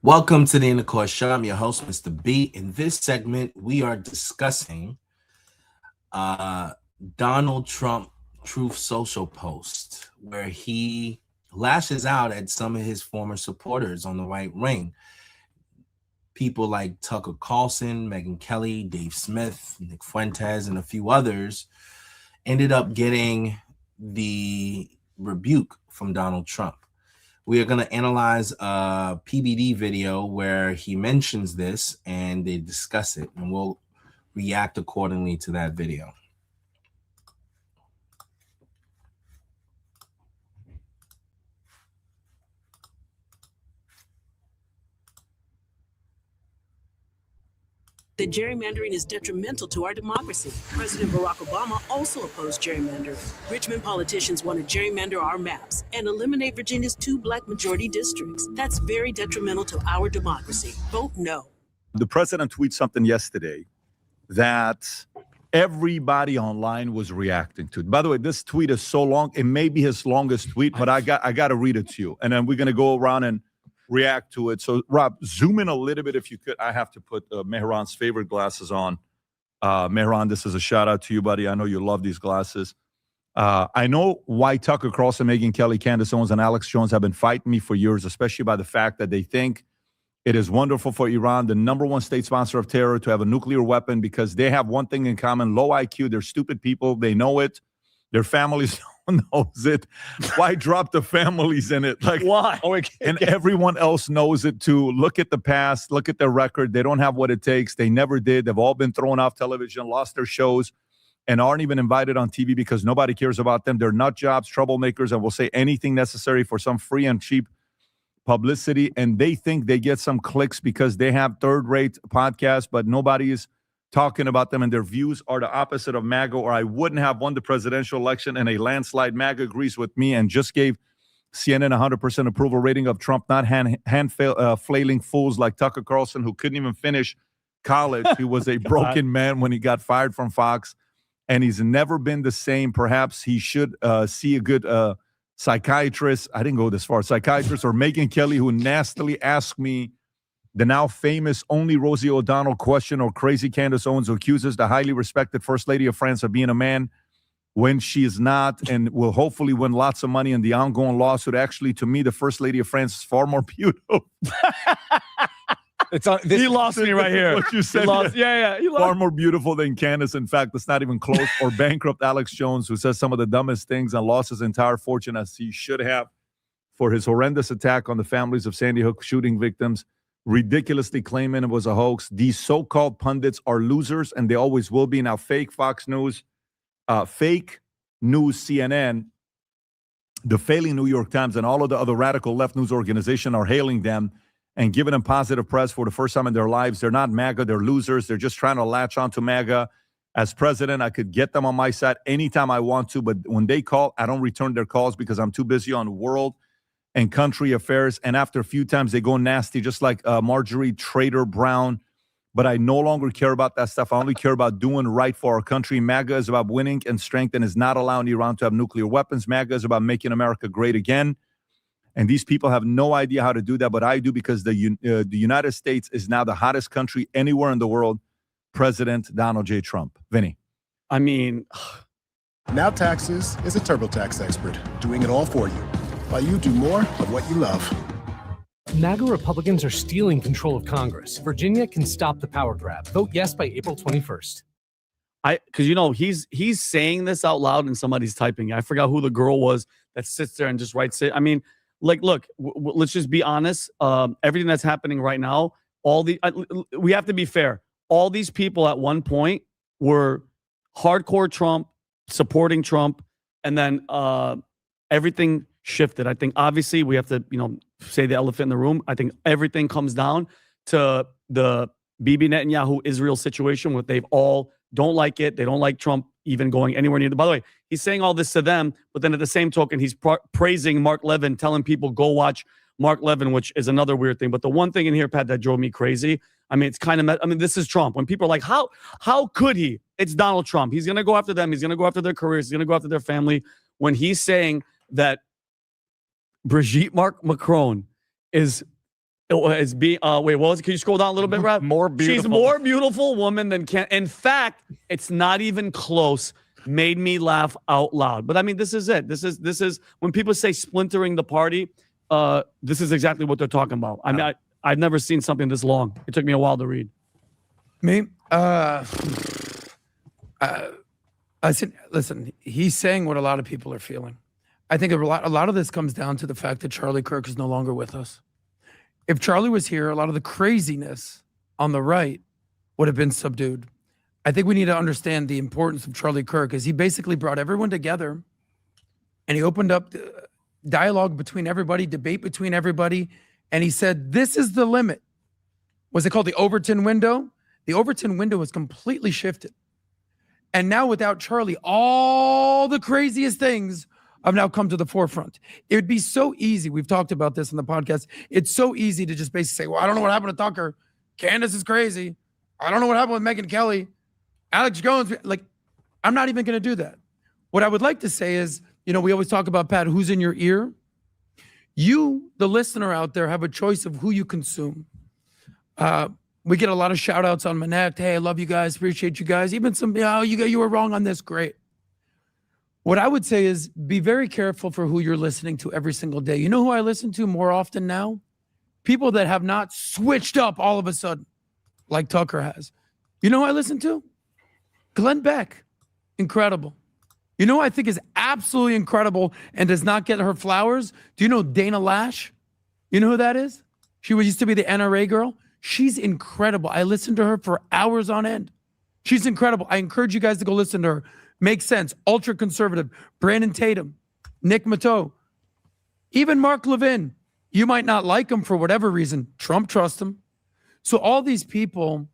Welcome to the In the Court Show. I'm your host, Mr. B. In this segment, we are discussing Donald Trump Truth Social post, where he lashes out at some of his former supporters on the right wing. People like Tucker Carlson, Megyn Kelly, Dave Smith, Nick Fuentes, and a few others ended up getting the rebuke from Donald Trump. We are going to analyze a PBD video where he mentions this and they discuss it, and we'll react accordingly to that video. That gerrymandering is detrimental to our democracy. President Barack Obama also opposed gerrymandering. Richmond politicians want to gerrymander our maps and eliminate Virginia's 2 black majority districts. That's very detrimental to our democracy. Vote no. The president tweeted something yesterday that everybody online was reacting to. By the way, this tweet is so long. It may be his longest tweet, but I got to read it to you. And then we're going to go around and react to it. So, Rob, zoom in a little bit if you could. I have to put Mehran's favorite glasses on. Mehran, this is a shout out to you, buddy. I know you love these glasses. I know why Tucker Carlson, Megyn Kelly, Candace Owens, and Alex Jones have been fighting me for years, especially by the fact that they think it is wonderful for Iran, the #1 state sponsor of terror, to have a nuclear weapon because they have one thing in common: low IQ. They're stupid people. They know it. Their families knows it. Why drop the families in it? Like, why? And everyone else knows it too. Look at the past. Look at their record. They don't have what it takes. They never did. They've all been thrown off television, lost their shows, and aren't even invited on TV because nobody cares about them. They're nut jobs, troublemakers, and will say anything necessary for some free and cheap publicity. And they think they get some clicks because they have third-rate podcasts, but nobody is talking about them, and their views are the opposite of MAGA, or I wouldn't have won the presidential election in a landslide. MAGA agrees with me and just gave CNN 100% approval rating of Trump, not flailing fools like Tucker Carlson, who couldn't even finish college. He was a broken man when he got fired from Fox, and he's never been the same. Perhaps he should see a good psychiatrist. I didn't go this far. Psychiatrist or Megyn Kelly, who nastily asked me the now famous only Rosie O'Donnell question, or crazy Candace Owens, who accuses the highly respected First Lady of France of being a man when she is not, and will hopefully win lots of money in the ongoing lawsuit. Actually, to me, the First Lady of France is far more beautiful. He lost me right here. What you said, he lost far more beautiful than Candace. In fact, it's not even close. Or bankrupt Alex Jones, who says some of the dumbest things and lost his entire fortune, as he should have, for his horrendous attack on the families of Sandy Hook shooting victims, ridiculously claiming it was a hoax. These so-called pundits are losers, and they always will be. Now, fake Fox News, fake news CNN, the failing New York Times, and all of the other radical left news organizations are hailing them and giving them positive press for the first time in their lives. They're not MAGA. They're losers. They're just trying to latch on to MAGA. As president, I could get them on my side anytime I want to, but when they call, I don't return their calls because I'm too busy on world and country affairs. And after a few times, they go nasty, just like Marjorie Trader Brown. But I no longer care about that stuff. I only care about doing right for our country. MAGA is about winning and strength and is not allowing Iran to have nuclear weapons. MAGA is about making America great again. And these people have no idea how to do that, but I do, because the United States is now the hottest country anywhere in the world. President Donald J. Trump. Vinny. I mean, Now Taxes is a TurboTax expert doing it all for you, while you do more of what you love. MAGA Republicans are stealing control of Congress. Virginia can stop the power grab. Vote yes by April 21st. Because he's saying this out loud and somebody's typing. I forgot who the girl was that sits there and just writes it. I mean, like, look, let's just be honest. Everything that's happening right now, we have to be fair. All these people at one point were hardcore Trump, supporting Trump, and then everything shifted. I think obviously we have to, say the elephant in the room. I think everything comes down to the Bibi Netanyahu Israel situation, where they've all don't like it. They don't like Trump even going anywhere near. By the way, he's saying all this to them, but then at the same token, he's praising Mark Levin, telling people go watch Mark Levin, which is another weird thing. But the one thing in here, Pat, that drove me crazy. I mean, it's kind of. This is Trump. When people are like, how could he? It's Donald Trump. He's going to go after them. He's going to go after their careers. He's going to go after their family. When he's saying that Brigitte Macron is It's wait, what was it? Can you scroll down a little bit, Rob? More She's beautiful. more beautiful woman than Ken. In fact, it's not even close. Made me laugh out loud. But I mean, this is it. This is when people say splintering the party. This is exactly what they're talking about. I mean, I've never seen something this long. It took me a while to read. Me? Listen, he's saying what a lot of people are feeling. I think a lot of this comes down to the fact that Charlie Kirk is no longer with us. If Charlie was here, a lot of the craziness on the right would have been subdued. I think we need to understand the importance of Charlie Kirk as he basically brought everyone together and he opened up the dialogue between everybody, debate between everybody, and he said, this is the limit. Was it called the Overton window? The Overton window was completely shifted. And now without Charlie, all the craziest things have now come to the forefront. It would be so easy. We've talked about this in the podcast. It's so easy to just basically say, well, I don't know what happened to Tucker. Candace is crazy. I don't know what happened with Megyn Kelly. Alex Jones. Like, I'm not even going to do that. What I would like to say is, we always talk about, Pat, who's in your ear. You, the listener out there, have a choice of who you consume. We get a lot of shout outs on Manette. Hey, I love you guys. Appreciate you guys. Even some, you were wrong on this. Great. What I would say is be very careful for who you're listening to every single day. You know who I listen to more often now? People that have not switched up all of a sudden, like Tucker has. You know who I listen to? Glenn Beck. Incredible. You know who I think is absolutely incredible and does not get her flowers? Do you know Dana Lash? You know who that is? She used to be the NRA girl. She's incredible. I listened to her for hours on end. She's incredible. I encourage you guys to go listen to her. Makes sense. Ultra conservative. Brandon Tatum, Nick Mateau, even Mark Levin. You might not like him for whatever reason. Trump trusts him. So all these people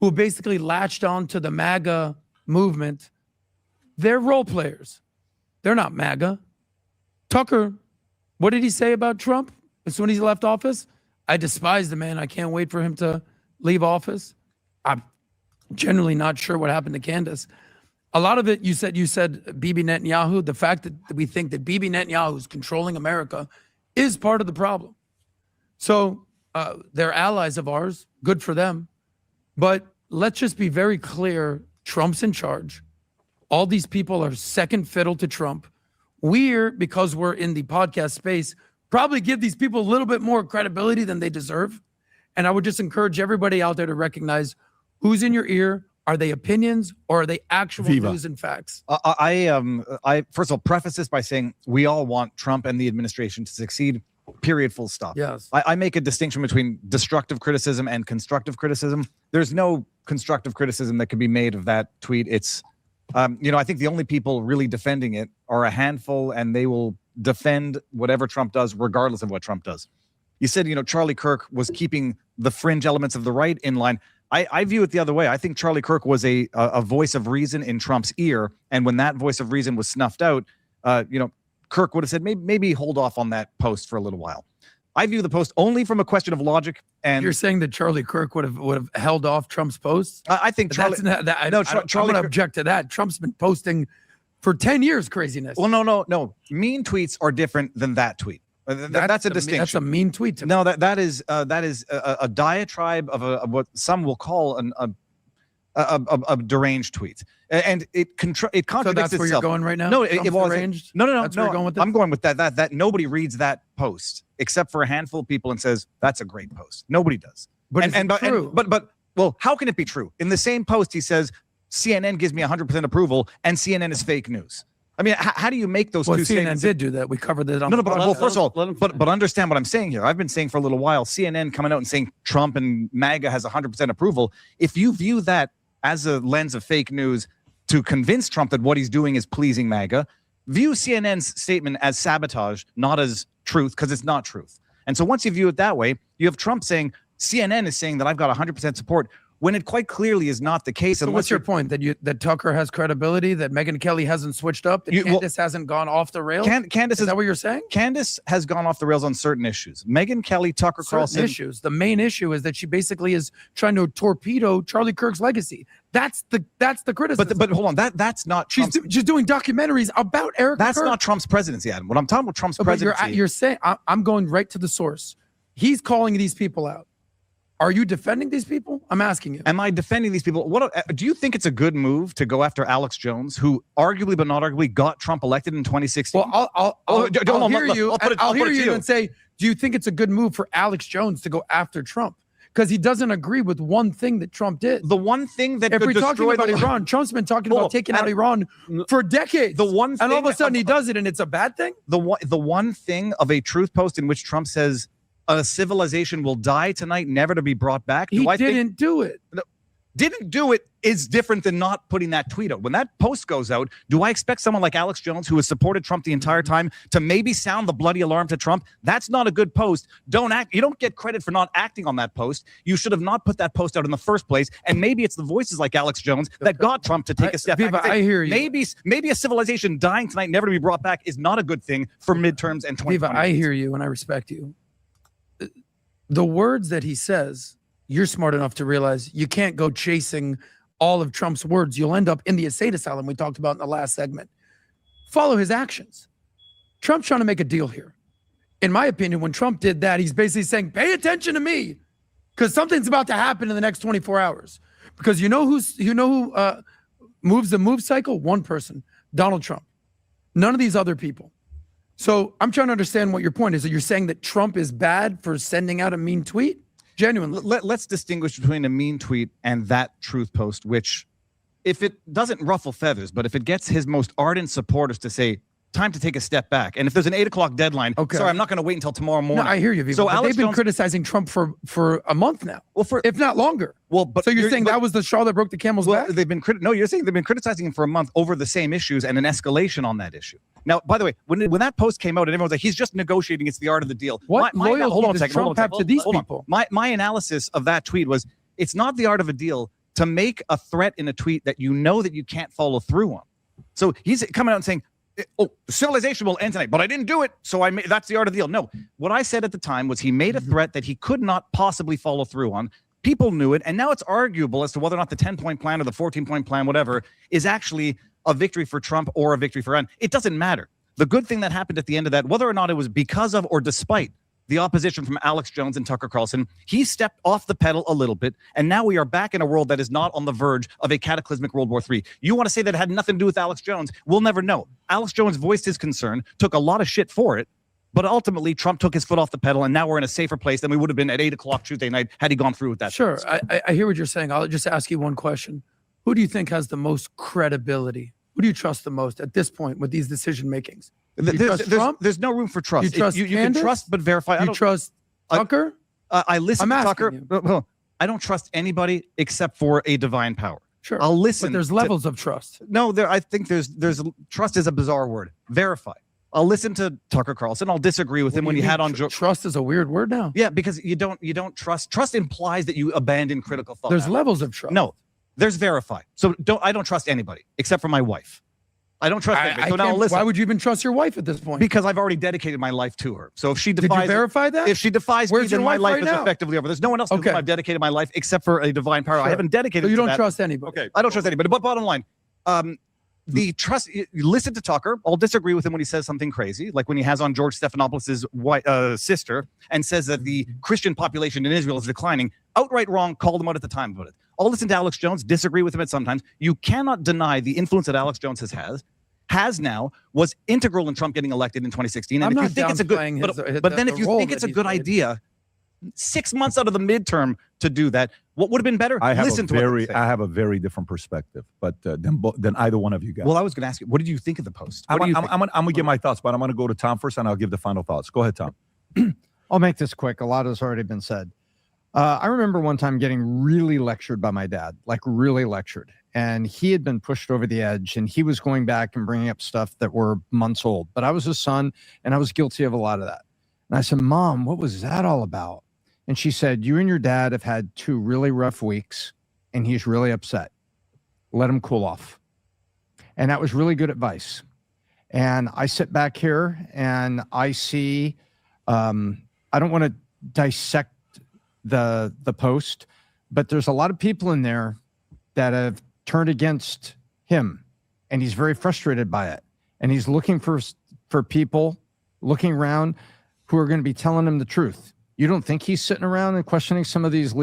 who basically latched on to the MAGA movement, they're role players. They're not MAGA. Tucker, what did he say about Trump as soon as he left office? I despise the man. I can't wait for him to leave office. I'm generally not sure what happened to Candace. A lot of it, you said Bibi Netanyahu. The fact that we think that Bibi Netanyahu is controlling America is part of the problem. So they're allies of ours. Good for them. But let's just be very clear. Trump's in charge. All these people are second fiddle to Trump. Because we're in the podcast space, probably give these people a little bit more credibility than they deserve. And I would just encourage everybody out there to recognize who's in your ear. Are they opinions or are they actual news and facts? I first of all preface this by saying we all want Trump and the administration to succeed. Period. Full stop. Yes. I make a distinction between destructive criticism and constructive criticism. There's no constructive criticism that can be made of that tweet. It's, I think the only people really defending it are a handful, and they will defend whatever Trump does, regardless of what Trump does. You said, Charlie Kirk was keeping the fringe elements of the right in line. I view it the other way. I think Charlie Kirk was a voice of reason in Trump's ear. And when that voice of reason was snuffed out, Kirk would have said, maybe hold off on that post for a little while. I view the post only from a question of logic. And you're saying that Charlie Kirk would have held off Trump's posts? I think Charlie. I'm going to object to that. Trump's been posting for 10 years craziness. Well, no. Mean tweets are different than that tweet. That's a distinction. That's a mean tweet to me. No, that is a diatribe of what some will call a deranged tweet, and it contradicts so that's itself. Where you're going right now? No, it was deranged. No. That's where you're going with this? I'm going with that nobody reads that post except for a handful of people and says that's a great post. Nobody does. But true? But how can it be true? In the same post, he says CNN gives me 100% approval, and CNN is fake news. I mean, how do you make those two statements? CNN did do that. We covered that on the podcast. Well, first of all, but understand what I'm saying here. I've been saying for a little while, CNN coming out and saying Trump and MAGA has 100% approval. If you view that as a lens of fake news to convince Trump that what he's doing is pleasing MAGA, view CNN's statement as sabotage, not as truth, because it's not truth. And so once you view it that way, you have Trump saying, CNN is saying that I've got 100% support, when it quite clearly is not the case. So what's your point? That Tucker has credibility, that Megyn Kelly hasn't switched up, that Candace hasn't gone off the rails? Candace is that what you're saying? Candace has gone off the rails on certain issues. Megyn Kelly, Tucker Carlson. Issues. The main issue is that she basically is trying to torpedo Charlie Kirk's legacy. That's the criticism. But hold on, that's not. She's doing documentaries about Eric. That's Kirk. not Trump's presidency, Adam. What I'm talking about Trump's presidency. You're saying I'm going right to the source. He's calling these people out. Are you defending these people? I'm asking you. Am I defending these people? What do you think it's a good move to go after Alex Jones, who arguably but not arguably got Trump elected in 2016? Well, I'll hear you. I'll hear you and say, do you think it's a good move for Alex Jones to go after Trump? Because he doesn't agree with one thing that Trump did. The one thing that if could we're talking destroy about the- Iran, Trump's been talking about taking out Iran for decades. The one and all of a thing- sudden he does it, and it's a bad thing. the one thing of a truth post in which Trump says a civilization will die tonight, never to be brought back. He didn't do it. Didn't do it is different than not putting that tweet out. When that post goes out, do I expect someone like Alex Jones, who has supported Trump the entire time, to maybe sound the bloody alarm to Trump? That's not a good post. Don't act. You don't get credit for not acting on that post. You should have not put that post out in the first place. And maybe it's the voices like Alex Jones that got Trump to take a step Viva, back. and say, I hear you. Maybe a civilization dying tonight, never to be brought back, is not a good thing for midterms and 2020. Viva, I hear you and I respect you. The words that he says, you're smart enough to realize you can't go chasing all of Trump's words. You'll end up in the estate asylum we talked about in the last segment. Follow his actions. Trump's trying to make a deal here. In my opinion, when Trump did that, he's basically saying, pay attention to me, because something's about to happen in the next 24 hours. Because you know who moves the move cycle? One person, Donald Trump. None of these other people. So I'm trying to understand what your point is. That you're saying that Trump is bad for sending out a mean tweet? Genuinely. Let's distinguish between a mean tweet and that truth post, which, if it doesn't ruffle feathers, but if it gets his most ardent supporters to say, time to take a step back. And if there's an 8 o'clock deadline, Okay. sorry, I'm not going to wait until tomorrow morning. No, I hear you, Viva, So but Alex they've been Jones- criticizing Trump for a month now, Well, if not longer. well, but So you're saying that was the straw that broke the camel's back? they've been no, you're saying they've been criticizing him for a month over the same issues and an escalation on that issue. Now, by the way, when that post came out and everyone was like, he's just negotiating, it's the art of the deal. What loyalty hold on a does second, Trump hold on a have second, to these hold on. people? My analysis of that tweet was, it's not the art of a deal to make a threat in a tweet that you know that you can't follow through on. So he's coming out and saying, oh, civilization will end tonight, but I didn't do it, so that's the art of the deal. No, what I said at the time was he made a threat that he could not possibly follow through on. People knew it, and now it's arguable as to whether or not the 10-point plan or the 14-point plan, whatever, is actually a victory for Trump or a victory for Iran. It doesn't matter. The good thing that happened at the end of that, whether or not it was because of or despite the opposition from Alex Jones and Tucker Carlson, he stepped off the pedal a little bit, and now we are back in a world that is not on the verge of a cataclysmic World War III. You want to say that it had nothing to do with Alex Jones? We'll never know. Alex Jones voiced his concern, took a lot of shit for it, but ultimately Trump took his foot off the pedal, and now we're in a safer place than we would have been at 8 o'clock Tuesday night had he gone through with that. Sure. I hear what you're saying. I'll just ask you one question. Who do you think has the most credibility? Who do you trust the most at this point with these decision makings? There's no room for trust. You trust you can Candace? trust but verify. You trust Tucker? I listen I'm to asking Tucker. you. I don't trust anybody except for a divine power. Sure. I'll listen. But there's to- levels of trust. No, I think there's trust is a bizarre word. Verify. I'll listen to Tucker Carlson. I'll disagree with him when he had on Trust is a weird word now. Yeah, because you don't trust. Trust implies that you abandon critical thought. There's levels of trust. No, there's verify. So I don't trust anybody except for my wife. I don't trust anybody. So now can't- listen. Why would you even trust your wife at this point? Because I've already dedicated my life to her. So if she Did you defies, verify that? if she defies Where's me, then your my wife life right is now? effectively over. There's no one else to Okay. whom I've dedicated my life except for a divine power. I Sure. haven't dedicated. So you to don't that. trust anybody. Okay, I don't trust anybody. But bottom line, the trust. You listen to Tucker. I'll disagree with him when he says something crazy, like when he has on George Stephanopoulos' sister and says that the Christian population in Israel is declining. Outright wrong. Called him out at the time about it. I'll listen to Alex Jones. Disagree with him at sometimes. You cannot deny the influence that Alex Jones has now, was integral in Trump getting elected in 2016. And I'm if you not think it's a downplaying good, his- but then the if you role think that it's a he's good played. idea, 6 months out of the midterm to do that, what would have been better? I have Listen a to what very, they say. I have a very different perspective, but than either one of you guys. Well, I was going to ask you, what did you think of the post? I'm What do you going to give my thoughts, but I'm going to go to Tom first, and I'll give the final thoughts. Go ahead, Tom. I'll make this quick. A lot has already been said. I remember one time getting really lectured by my dad, like really lectured. And he had been pushed over the edge, and he was going back and bringing up stuff that were months old. But I was his son, and I was guilty of a lot of that. And I said, Mom, what was that all about? And she said, you and your dad have had 2 really rough weeks, and he's really upset. Let him cool off. And that was really good advice. And I sit back here, and I see, I don't want to dissect the post, but there's a lot of people in there that have turned against him, and he's very frustrated by it. And he's looking for people looking around who are going to be telling him the truth. You don't think he's sitting around and questioning some of these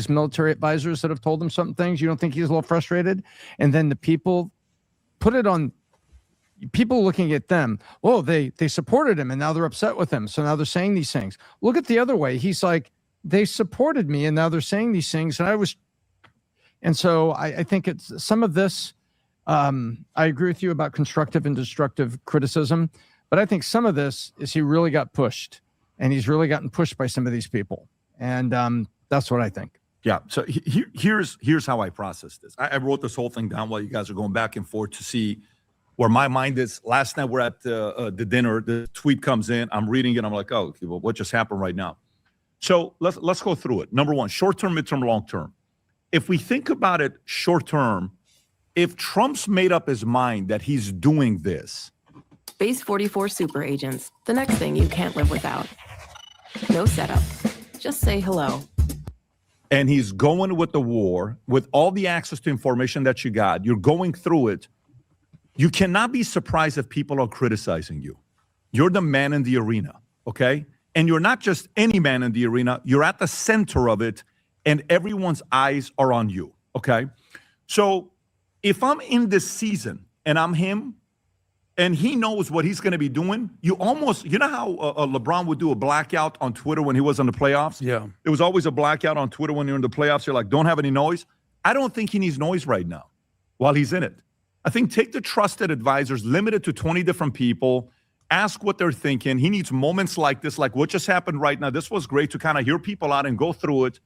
military advisors that have told him some things? You don't think he's a little frustrated? And then the people put it on people looking at them. Oh, they supported him and now they're upset with him. So now they're saying these things. Look at the other way. He's like, they supported me and now they're saying these things. And so I think it's some of this. I agree with you about constructive and destructive criticism, but I think some of this is he really got pushed, and he's really gotten pushed by some of these people. And that's what I think. Yeah. So here's how I process this. I wrote this whole thing down while you guys are going back and forth to see where my mind is. Last night we're at the dinner. The tweet comes in. I'm reading it. I'm like, oh, okay, well, what just happened right now? So let's go through it. Number one, short term, midterm, long term. If we think about it short term, if Trump's made up his mind that he's doing this. Base 44 super agents, the next thing you can't live without. No setup. Just say hello. And he's going with the war, with all the access to information that you got, you're going through it. You cannot be surprised if people are criticizing you. You're the man in the arena, okay? And you're not just any man in the arena. You're at the center of it, and everyone's eyes are on you, okay? So if I'm in this season and I'm him and he knows what he's going to be doing, you know how LeBron would do a blackout on Twitter when he was in the playoffs? Yeah. It was always a blackout on Twitter when you're in the playoffs. You're like, don't have any noise. I don't think he needs noise right now while he's in it. I think take the trusted advisors, limit it to 20 different people, ask what they're thinking. He needs moments like this, like what just happened right now. This was great to kind of hear people out and go through it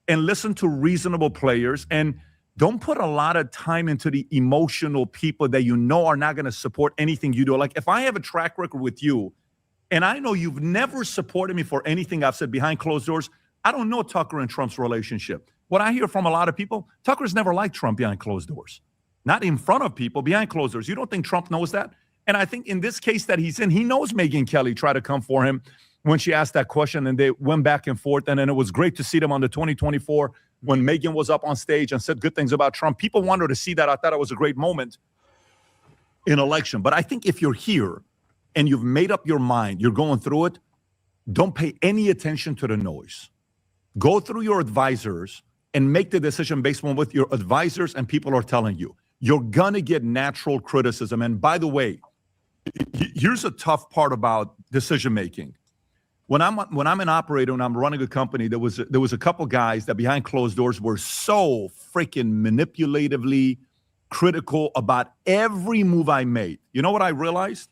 and listen to reasonable players. And don't put a lot of time into the emotional people that you know are not going to support anything you do. Like if I have a track record with you and I know you've never supported me for anything I've said behind closed doors, I don't know Tucker and Trump's relationship. What I hear from a lot of people, Tucker's never liked Trump behind closed doors. Not in front of people, behind closed doors. You don't think Trump knows that? And I think in this case that he's in, he knows Megyn Kelly tried to come for him when she asked that question, and they went back and forth. And then it was great to see them on the 2024 when Megyn was up on stage and said good things about Trump. People wanted to see that. I thought it was a great moment in election. But I think if you're here and you've made up your mind, you're going through it, don't pay any attention to the noise. Go through your advisors and make the decision based on what your advisors and people are telling you. You're going to get natural criticism. And by the way, here's a tough part about decision-making. When I'm an operator and I'm running a company, there was a couple guys that behind closed doors were so freaking manipulatively critical about every move I made. You know what I realized?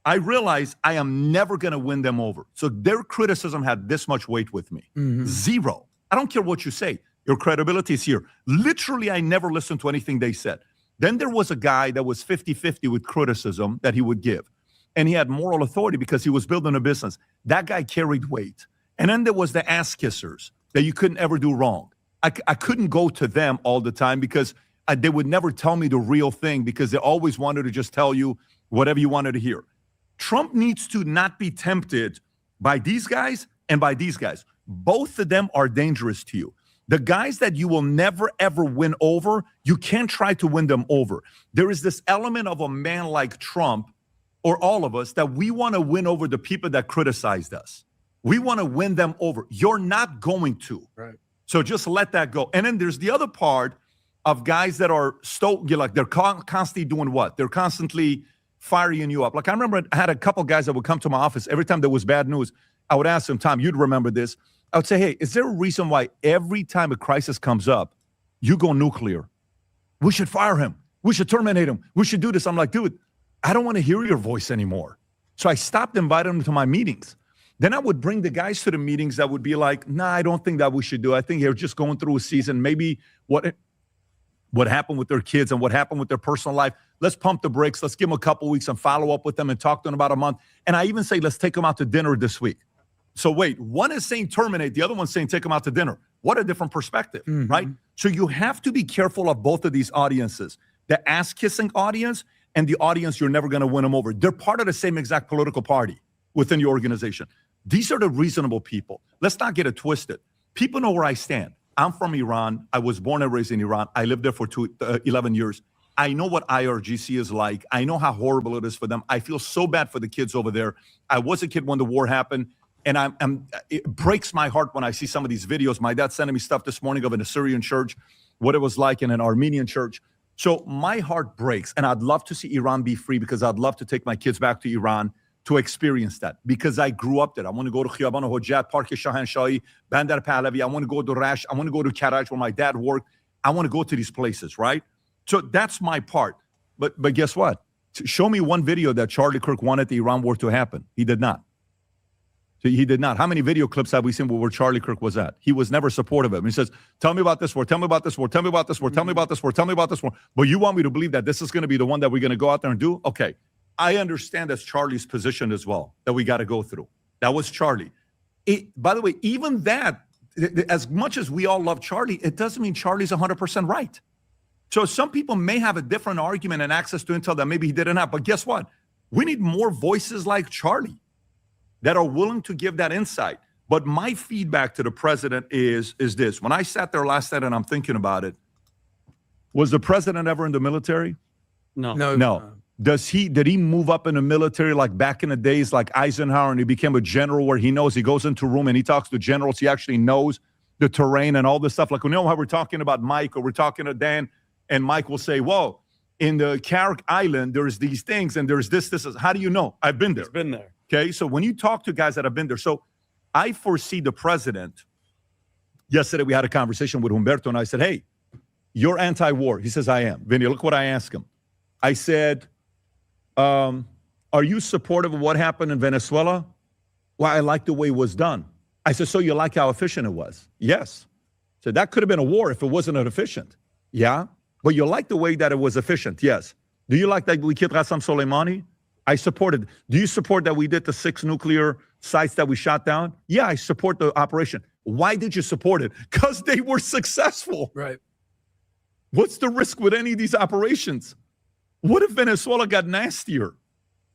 I realized I am never going to win them over. So their criticism had this much weight with me. Mm-hmm. Zero. I don't care what you say. Your credibility is here. Literally, I never listened to anything they said. Then there was a guy that was 50-50 with criticism that he would give. And he had moral authority because he was building a business. That guy carried weight. And then there was the ass kissers that you couldn't ever do wrong. I couldn't go to them all the time because they would never tell me the real thing because they always wanted to just tell you whatever you wanted to hear. Trump needs to not be tempted by these guys and by these guys. Both of them are dangerous to you. The guys that you will never, ever win over, you can't try to win them over. There is this element of a man like Trump or all of us that we want to win over the people that criticized us. We want to win them over. You're not going to. Right. So just let that go. And then there's the other part of guys that are they're constantly doing what? They're constantly firing you up. Like I remember I had a couple guys that would come to my office every time there was bad news. I would ask them, Tom, you'd remember this. I would say, hey, is there a reason why every time a crisis comes up, you go nuclear? We should fire him. We should terminate him. We should do this. I'm like, dude, I don't want to hear your voice anymore. So I stopped inviting them to my meetings. Then I would bring the guys to the meetings that would be like, nah, I don't think that we should do. I think they're just going through a season. Maybe what happened with their kids and what happened with their personal life. Let's pump the brakes. Let's give them a couple weeks and follow up with them and talk to them about a month. And I even say, let's take them out to dinner this week. So wait, one is saying terminate, the other one's saying take them out to dinner. What a different perspective, right? So you have to be careful of both of these audiences, the ass-kissing audience and the audience you're never going to win them over. They're part of the same exact political party within your organization. These are the reasonable people. Let's not get it twisted. People know where I stand. I'm from Iran. I was born and raised in Iran. I lived there for 11 years. I know what IRGC is like. I know how horrible it is for them. I feel so bad for the kids over there. I was a kid when the war happened. And it breaks my heart when I see some of these videos. My dad sending me stuff this morning of an Assyrian church, what it was like in an Armenian church. So my heart breaks, and I'd love to see Iran be free because I'd love to take my kids back to Iran to experience that because I grew up there. I want to go to Khiyaban Hojat, Park Shahanshahi, Bandar Pahlavi. I want to go to Rash. I want to go to Karaj where my dad worked. I want to go to these places, right? So that's my part. But guess what? Show me one video that Charlie Kirk wanted the Iran war to happen. He did not. So he did not. How many video clips have we seen where Charlie Kirk was at? He was never supportive of it. He says, tell me about this war, tell me about this war, tell me about this war, tell me about this war, tell me about this war. But you want me to believe that this is going to be the one that we're going to go out there and do? Okay. I understand that's Charlie's position as well, that we got to go through. That was Charlie. By the way, even that, as much as we all love Charlie, it doesn't mean Charlie's 100% right. So some people may have a different argument and access to intel that maybe he didn't have. But guess what? We need more voices like Charlie that are willing to give that insight. But my feedback to the president is this. When I sat there last night and I'm thinking about it, was the president ever in the military? No. Did he move up in the military like back in the days like Eisenhower and he became a general where he knows, he goes into a room and he talks to generals, he actually knows the terrain and all this stuff? Like, we know how we're talking about Mike or we're talking to Dan, and Mike will say, whoa, in the Carrick Island, there's these things and there's this. How do you know? I've been there. It's been there. Okay, so when you talk to guys that have been there, so I foresee the president. Yesterday we had a conversation with Humberto and I said, hey, you're anti-war. He says, I am. Vinny, look what I asked him. I said, are you supportive of what happened in Venezuela? Well, I like the way it was done. I said, so you like how efficient it was? Yes. So that could have been a war if it wasn't efficient. Yeah. But you like the way that it was efficient? Yes. Do you like that we killed Qassem Soleimani? I supported. Do you support that we did the 6 nuclear sites that we shot down? Yeah, I support the operation. Why did you support it? Because they were successful. Right. What's the risk with any of these operations? What if Venezuela got nastier?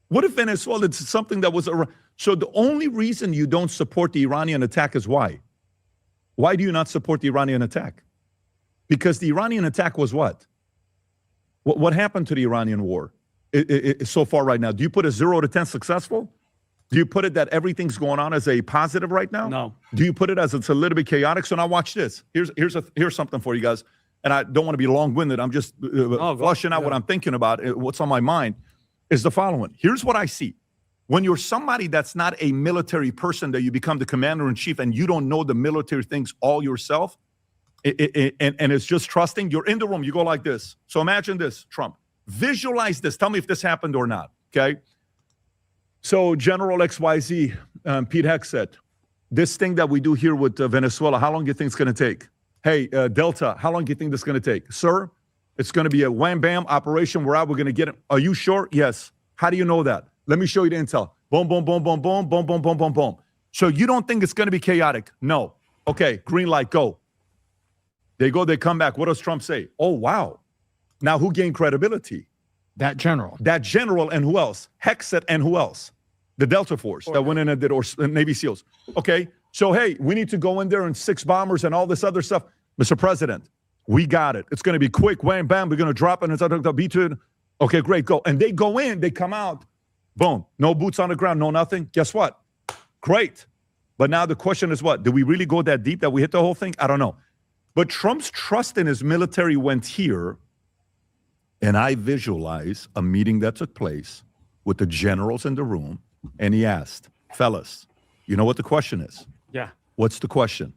What if Venezuela did something that was... So the only reason you don't support the Iranian attack is why? Why do you not support the Iranian attack? Because the Iranian attack was what? What happened to the Iranian war? So far right now, do you put a 0 to 10 successful? Do you put it that everything's going on as a positive right now? No. Do you put it as it's a little bit chaotic? So now watch this. Here's something for you guys. And I don't want to be long-winded. I'm just flushing out what I'm thinking about. What's on my mind is the following. Here's what I see. When you're somebody that's not a military person, that you become the commander-in-chief and you don't know the military things all yourself, and it's just trusting, you're in the room, you go like this. So imagine this, Trump. Visualize this. Tell me if this happened or not, okay? So General XYZ, Pete Hegseth, this thing that we do here with Venezuela, how long do you think it's going to take? Hey, Delta, how long do you think this is going to take? Sir, it's going to be a wham-bam operation. We're out. We're going to get it. Are you sure? Yes. How do you know that? Let me show you the intel. Boom, boom, boom, boom, boom, boom, boom, boom, boom, boom. So you don't think it's going to be chaotic? No. Okay, green light, go. They go, they come back. What does Trump say? Oh, wow. Now, who gained credibility? That general. That general and who else? Hegseth and who else? The Delta Force that went in and did, or Navy SEALs. Okay, so hey, we need to go in there and 6 bombers and all this other stuff. Mr. President, we got it. It's going to be quick, wham, bam. We're going to drop it. It's going to be to. Okay, great, go. And they go in, they come out. Boom, no boots on the ground, no nothing. Guess what? Great. But now the question is what? Did we really go that deep that we hit the whole thing? I don't know. But Trump's trust in his military went here. And I visualize a meeting that took place with the generals in the room. And he asked, fellas, you know what the question is? Yeah. What's the question?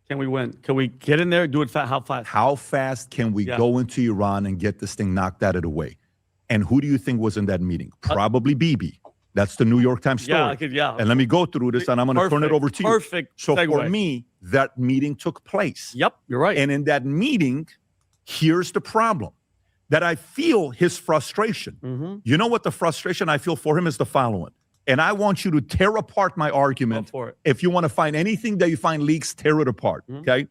Can we win? Can we get in there? Do it how fast? How fast can we go into Iran and get this thing knocked out of the way? And who do you think was in that meeting? Probably Bibi. That's the New York Times story. Yeah. And let me go through this, and I'm going to turn it over to you. Perfect. So segue. for me, that meeting took place. Yep, you're right. And in that meeting, here's the problem. That I feel his frustration. Mm-hmm. You know what the frustration I feel for him is the following. And I want you to tear apart my argument. Go for it. If you want to find anything that you find leaks, tear it apart, okay?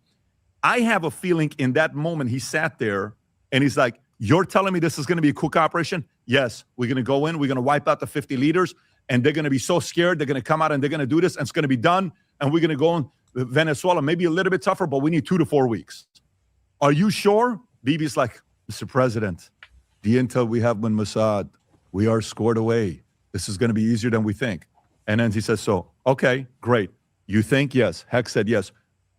I have a feeling in that moment he sat there and he's like, you're telling me this is going to be a quick operation? Yes, we're going to go in, we're going to wipe out the 50 leaders, and they're going to be so scared, they're going to come out and they're going to do this, and it's going to be done, and we're going to go in Venezuela, maybe a little bit tougher, but we need 2 to 4 weeks. Are you sure? Bibi's like, Mr. President, the intel we have with Mossad, we are scored away. This is going to be easier than we think. And then he says, so Okay, great. You think? Yes. Heck said yes.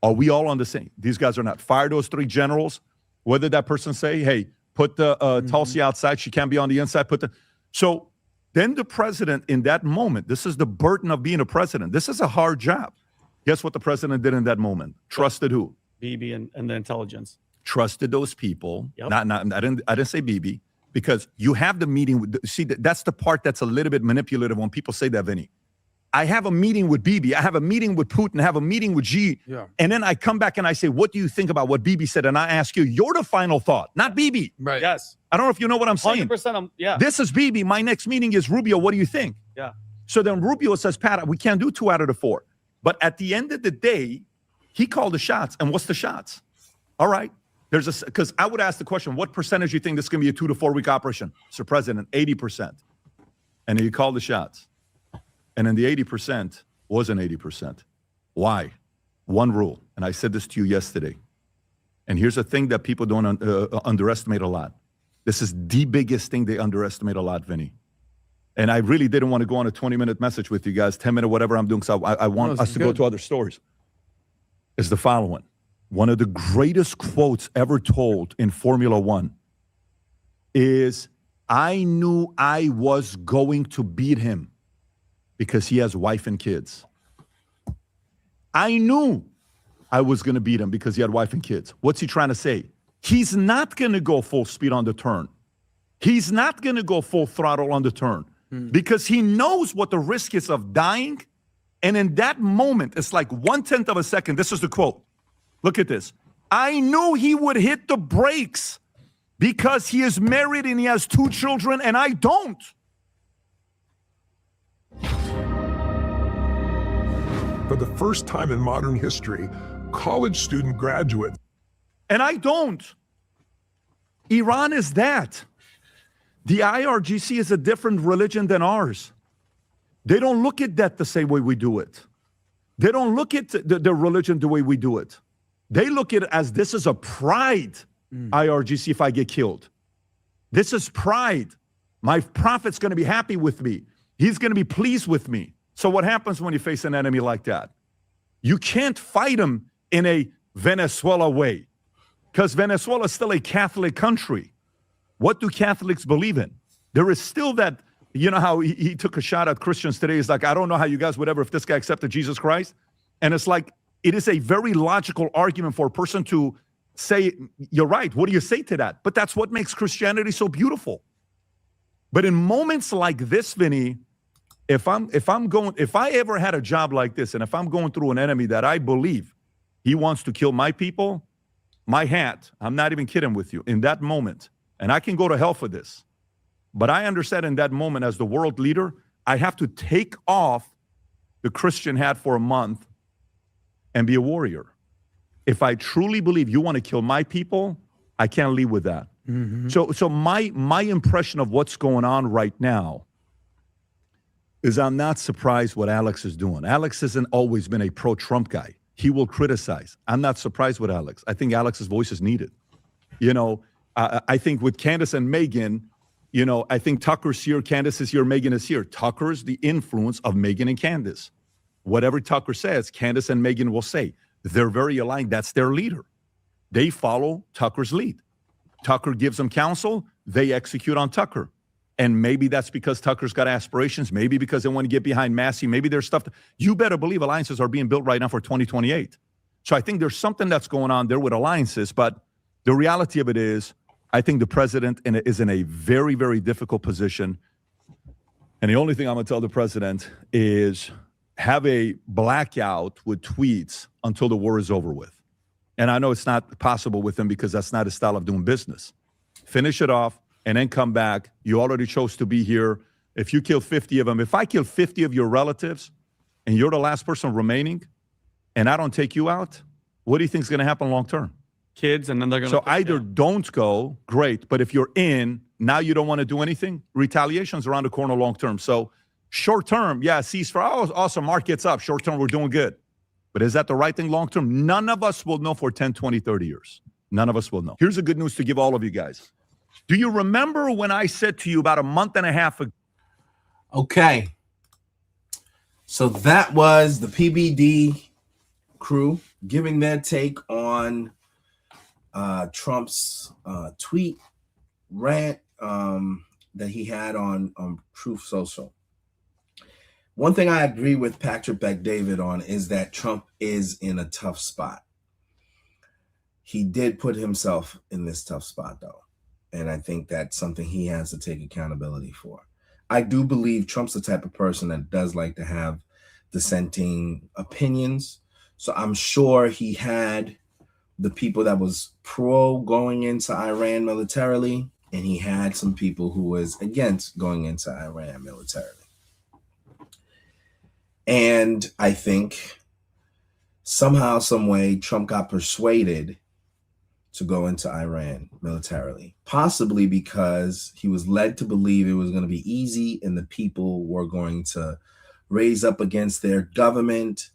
Are we all on the same? These guys are not. Fire those 3 generals. What did that person say? Hey, put the Tulsi outside. She can't be on the inside. So then the president in that moment, this is the burden of being a president. This is a hard job. Guess what the president did in that moment? Trusted who? Bibi and the intelligence. Trusted those people. Yep. I didn't say Bibi, because you have the meeting with, see, that's the part that's a little bit manipulative when people say that, Vinny. I have a meeting with Bibi. I have a meeting with Putin. I have a meeting with Xi. Yeah. And then I come back and I say, what do you think about what Bibi said? And I ask you, you're the final thought, not Bibi. Right. Yes. I don't know if you know what I'm saying. 100%. Yeah. This is Bibi. My next meeting is Rubio. What do you think? Yeah. So then Rubio says, Pat, we can't do 2 out of the 4. But at the end of the day, he called the shots. And what's the shots? All right. Because I would ask the question, what percentage do you think this is going to be a 2 to 4 week operation? Mr. President, 80%. And he called the shots. And then the 80% wasn't 80%. Why? One rule. And I said this to you yesterday. And here's a thing that people don't underestimate a lot. This is the biggest thing they underestimate a lot, Vinny. And I really didn't want to go on a 20-minute message with you guys, 10-minute, whatever I'm doing, because I want us to go to other stories. Is the following. One of the greatest quotes ever told in Formula One is, I knew I was going to beat him because he has wife and kids. I knew I was going to beat him because he had wife and kids. What's he trying to say? He's not going to go full speed on the turn. He's not going to go full throttle on the turn because he knows what the risk is of dying. And in that moment, it's like 1/10 of a second. This is the quote. Look at this. I knew he would hit the brakes because he is married and he has 2 children and I don't. For the first time in modern history, college student graduates. And I don't. Iran is that. The IRGC is a different religion than ours. They don't look at that the same way we do it. They don't look at the religion the way we do it. They look at it as this is a pride, IRGC, if I get killed. This is pride. My prophet's going to be happy with me. He's going to be pleased with me. So what happens when you face an enemy like that? You can't fight him in a Venezuela way because Venezuela is still a Catholic country. What do Catholics believe in? There is still that, you know how he took a shot at Christians today. He's like, I don't know how you guys would ever, if this guy accepted Jesus Christ. And it's like, it is a very logical argument for a person to say, you're right. What do you say to that? But that's what makes Christianity so beautiful. But in moments like this, Vinny, if I ever had a job like this, and if I'm going through an enemy that I believe he wants to kill my people, my hat, I'm not even kidding with you, in that moment, and I can go to hell for this, but I understand in that moment as the world leader, I have to take off the Christian hat for a month and be a warrior. If I truly believe you want to kill my people, I can't leave with that. Mm-hmm. So my impression of what's going on right now is I'm not surprised what Alex is doing. Alex hasn't always been a pro-Trump guy. He will criticize. I'm not surprised with Alex. I think Alex's voice is needed. You know, I think with Candace and Megyn, you know, I think Tucker's here, Candace is here, Megyn is here. Tucker's the influence of Megyn and Candace. Whatever Tucker says, Candace and Megyn will say. They're very aligned. That's their leader. They follow Tucker's lead. Tucker gives them counsel. They execute on Tucker. And maybe that's because Tucker's got aspirations. Maybe because they want to get behind Massey. Maybe there's stuff. You better believe alliances are being built right now for 2028. So I think there's something that's going on there with alliances. But the reality of it is, I think the president is in a very, very difficult position. And the only thing I'm going to tell the president is have a blackout with tweets until the war is over with. And I know it's not possible with him because that's not his style of doing business. Finish it off. And then come back. You already chose to be here. If you kill 50 of them, if I kill 50 of your relatives and you're the last person remaining and I don't take you out, what do you think is going to happen long term? Kids, and then they're going to. So either don't go, great. But if you're in, now you don't want to do anything, retaliation's around the corner long term. So short term, yeah, ceasefire. Oh, awesome. Market's up. Short term, we're doing good. But is that the right thing long term? None of us will know for 10, 20, 30 years. None of us will know. Here's the good news to give all of you guys. Do you remember when I said to you about a month and a half ago? Okay. So that was the PBD crew giving their take on Trump's tweet rant that he had on Truth Social. One thing I agree with Patrick Bet-David on is that Trump is in a tough spot. He did put himself in this tough spot, though. And I think that's something he has to take accountability for. I do believe Trump's the type of person that does like to have dissenting opinions. So I'm sure he had the people that was pro going into Iran militarily, and he had some people who was against going into Iran militarily. And I think somehow, some way, Trump got persuaded to go into Iran militarily, possibly because he was led to believe it was going to be easy and the people were going to raise up against their government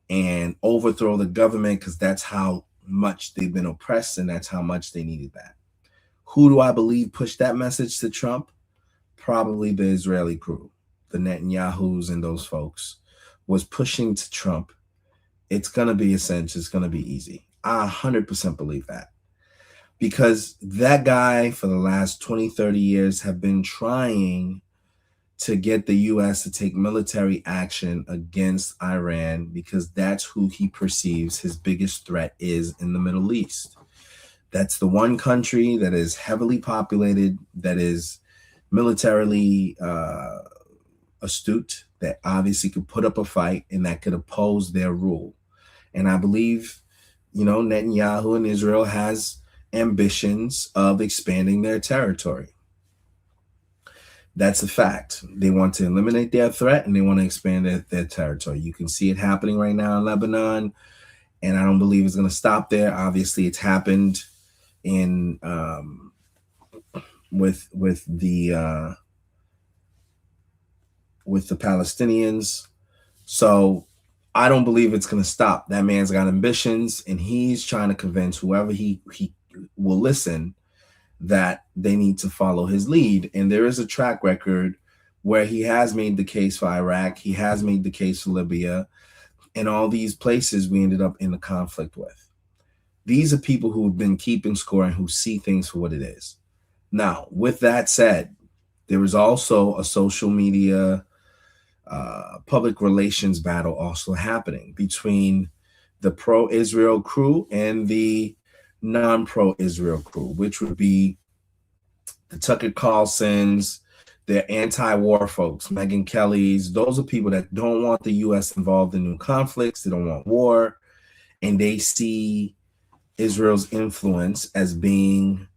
and overthrow the government because that's how much they've been oppressed and that's how much they needed that. Who do I believe pushed that message to Trump? Probably the Israeli crew, the Netanyahus and those folks was pushing to Trump. It's going to be essential. It's going to be easy. I 100% believe that, because that guy for the last 20, 30 years have been trying to get the U.S. to take military action against Iran because that's who he perceives his biggest threat is in the Middle East. That's the one country that is heavily populated, that is militarily astute, that obviously could put up a fight and that could oppose their rule. And I believe, Netanyahu and Israel has ambitions of expanding their territory. That's a fact. They want to eliminate their threat and they want to expand their territory. You can see it happening right now in Lebanon, and I don't believe it's going to stop there. Obviously, it's happened in with the Palestinians. So I don't believe it's going to stop. That man's got ambitions, and he's trying to convince whoever he will listen that they need to follow his lead. And there is a track record where he has made the case for Iraq. He has made the case for Libya, and all these places we ended up in a conflict with. These are people who have been keeping score and who see things for what it is. Now, with that said, there is also a social media public relations battle also happening between the pro-Israel crew and the non-pro-Israel crew, which would be the Tucker Carlsons, the anti-war folks, Megyn Kelly's. Those are people that don't want the U.S. involved in new conflicts. They don't want war, and they see Israel's influence as being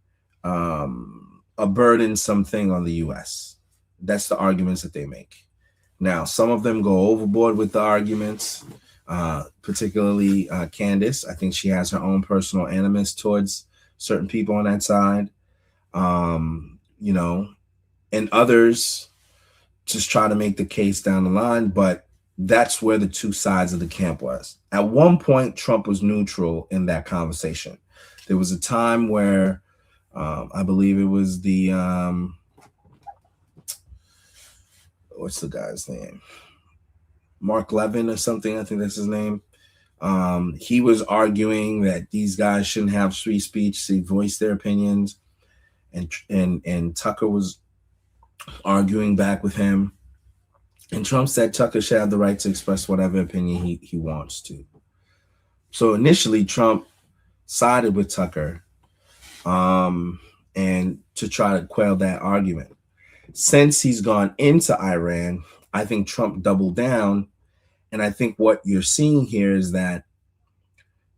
a burdensome thing on the U.S. That's the arguments that they make. Now, some of them go overboard with the arguments, particularly Candace. I think she has her own personal animus towards certain people on that side, and others just try to make the case down the line. But that's where the two sides of the camp was. At one point, Trump was neutral in that conversation. There was a time where I believe it was the what's the guy's name? Mark Levin or something. I think that's his name. He was arguing that these guys shouldn't have free speech to voice their opinions. And Tucker was arguing back with him. And Trump said Tucker should have the right to express whatever opinion he wants to. So initially, Trump sided with Tucker and to try to quell that argument. Since he's gone into Iran, I think Trump doubled down. And I think what you're seeing here is that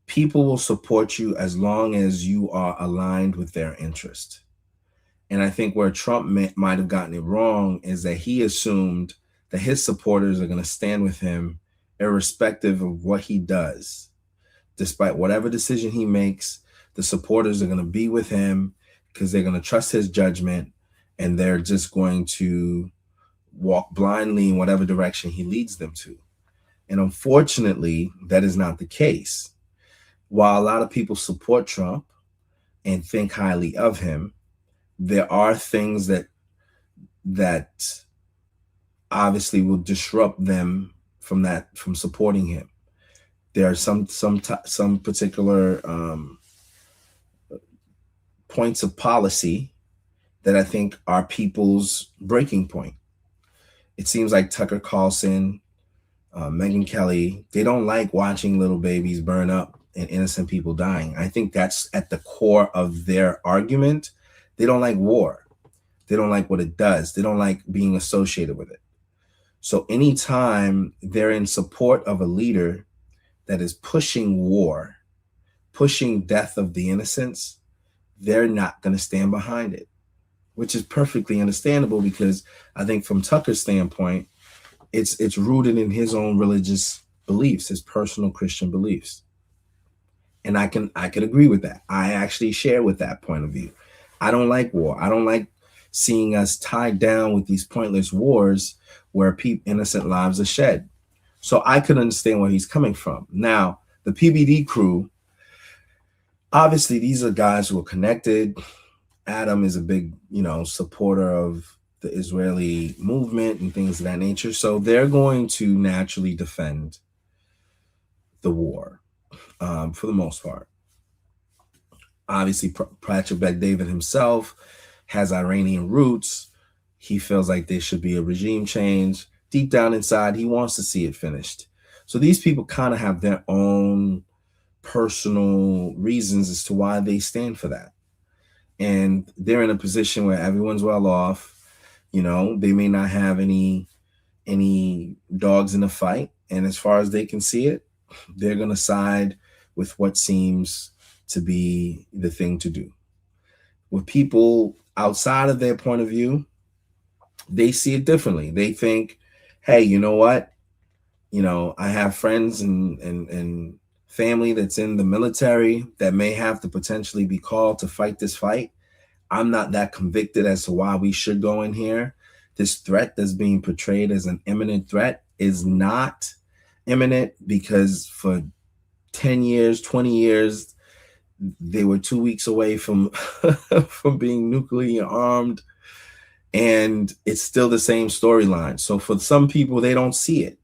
people will support you as long as you are aligned with their interest. And I think where Trump might have gotten it wrong is that he assumed that his supporters are going to stand with him irrespective of what he does. Despite whatever decision he makes, the supporters are going to be with him because they're going to trust his judgment, and they're just going to walk blindly in whatever direction he leads them to. And unfortunately, that is not the case. While a lot of people support Trump and think highly of him, there are things that obviously will disrupt them from supporting him. There are some particular points of policy that I think are people's breaking point. It seems like Tucker Carlson, Megyn Kelly, they don't like watching little babies burn up and innocent people dying. I think that's at the core of their argument. They don't like war. They don't like what it does. They don't like being associated with it. So anytime they're in support of a leader that is pushing war, pushing death of the innocents, they're not going to stand behind it, which is perfectly understandable, because I think from Tucker's standpoint, it's rooted in his own religious beliefs, his personal Christian beliefs. And I can agree with that. I actually share with that point of view. I don't like war. I don't like seeing us tied down with these pointless wars where innocent lives are shed. So I could understand where he's coming from. Now, the PBD crew, obviously these are guys who are connected. Adam is a big, supporter of the Israeli movement and things of that nature. So they're going to naturally defend the war for the most part. Obviously, Patrick Bet-David himself has Iranian roots. He feels like there should be a regime change. Deep down inside, he wants to see it finished. So these people kind of have their own personal reasons as to why they stand for that. And they're in a position where everyone's well off. They may not have any dogs in the fight. And as far as they can see it, they're going to side with what seems to be the thing to do. With people outside of their point of view, they see it differently. They think, hey, you know what? I have friends and family that's in the military that may have to potentially be called to fight this fight. I'm not that convicted as to why we should go in here. This threat that's being portrayed as an imminent threat is not imminent, because for 10 years, 20 years, they were 2 weeks away from from being nuclear armed, and it's still the same storyline. So for some people, they don't see it.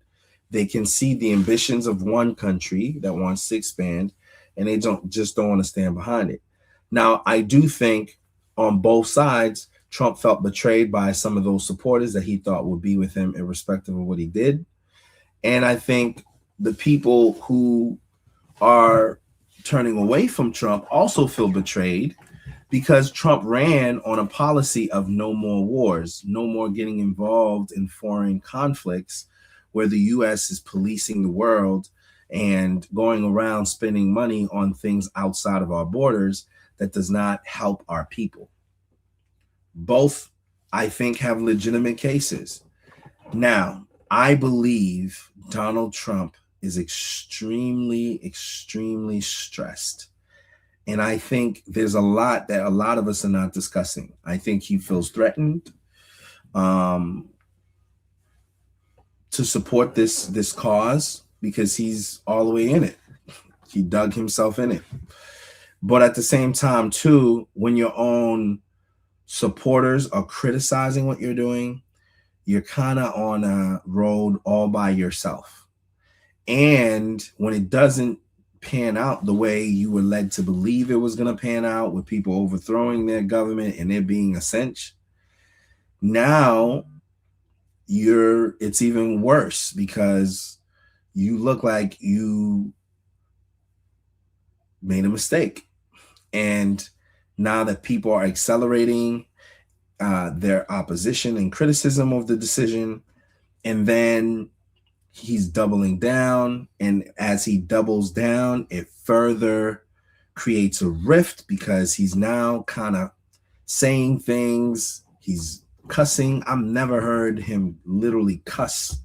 They can see the ambitions of one country that wants to expand, and they don't want to stand behind it. Now, I do think on both sides, Trump felt betrayed by some of those supporters that he thought would be with him irrespective of what he did. And I think the people who are turning away from Trump also feel betrayed, because Trump ran on a policy of no more wars, no more getting involved in foreign conflicts where the U.S. is policing the world and going around spending money on things outside of our borders that does not help our people. Both, I think, have legitimate cases. Now, I believe Donald Trump is extremely, extremely stressed. And I think there's a lot that a lot of us are not discussing. I think he feels threatened to support this cause because he's all the way in it. He dug himself in it. But at the same time, too, when your own supporters are criticizing what you're doing, you're kind of on a road all by yourself. And when it doesn't pan out the way you were led to believe it was going to pan out, with people overthrowing their government and it being a cinch, now it's even worse, because you look like you made a mistake. And now that people are accelerating their opposition and criticism of the decision, and then he's doubling down. And as he doubles down, it further creates a rift, because he's now kind of saying things. He's cussing. I've never heard him literally cuss